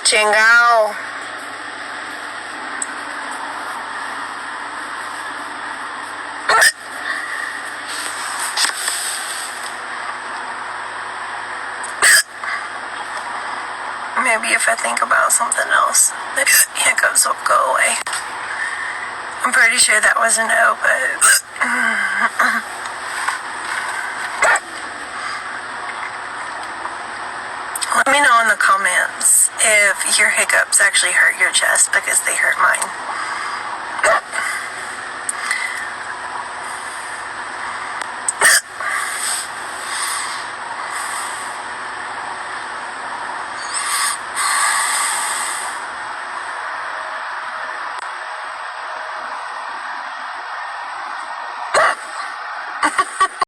Chingao. Maybe if I think about something else, the hiccups will go away. I'm pretty sure that was a no, but... Let me know in the comments if your hiccups actually hurt your chest, because they hurt mine.